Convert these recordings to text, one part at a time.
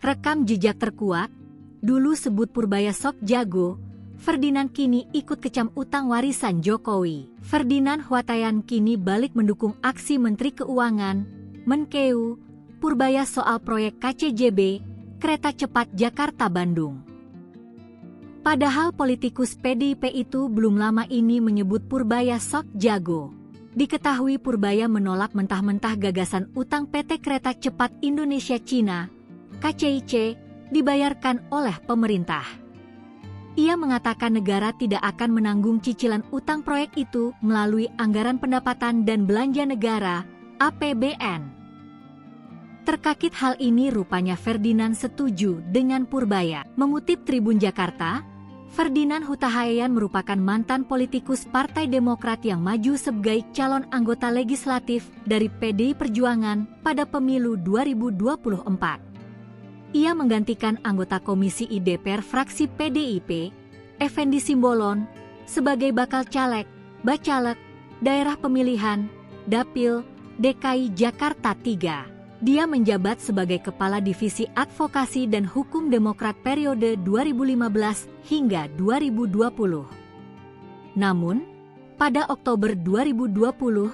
Rekam jejak terkuat, dulu sebut Purbaya sok jago, Ferdinand kini ikut kecam utang warisan Jokowi. Ferdinand Huatayan kini balik mendukung aksi Menteri Keuangan, Menkeu, Purbaya soal proyek KCJB, kereta cepat Jakarta-Bandung. Padahal politikus PDIP itu belum lama ini menyebut Purbaya sok jago. Diketahui Purbaya menolak mentah-mentah gagasan utang PT Kereta Cepat Indonesia-Cina, KCIC, dibayarkan oleh pemerintah. Ia mengatakan negara tidak akan menanggung cicilan utang proyek itu melalui Anggaran Pendapatan dan Belanja Negara, APBN. Terkait hal ini rupanya Ferdinand setuju dengan Purbaya. Mengutip Tribun Jakarta, Ferdinand Huatayan merupakan mantan politikus Partai Demokrat yang maju sebagai calon anggota legislatif dari PDI Perjuangan pada pemilu 2024. Ia menggantikan anggota Komisi I DPR fraksi PDIP, Effendi Simbolon, sebagai bakal caleg, bacalek, daerah pemilihan, Dapil, DKI Jakarta III. Dia menjabat sebagai Kepala Divisi Advokasi dan Hukum Demokrat periode 2015 hingga 2020. Namun, pada Oktober 2020,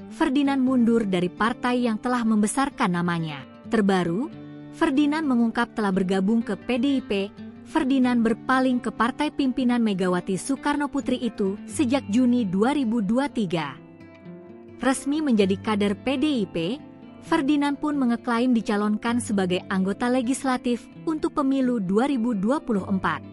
Ferdinand mundur dari partai yang telah membesarkan namanya. Terbaru, Ferdinand mengungkap telah bergabung ke PDIP. Ferdinand berpaling ke partai pimpinan Megawati Soekarno Putri itu sejak Juni 2023. Resmi menjadi kader PDIP, Ferdinand pun mengeklaim dicalonkan sebagai anggota legislatif untuk pemilu 2024.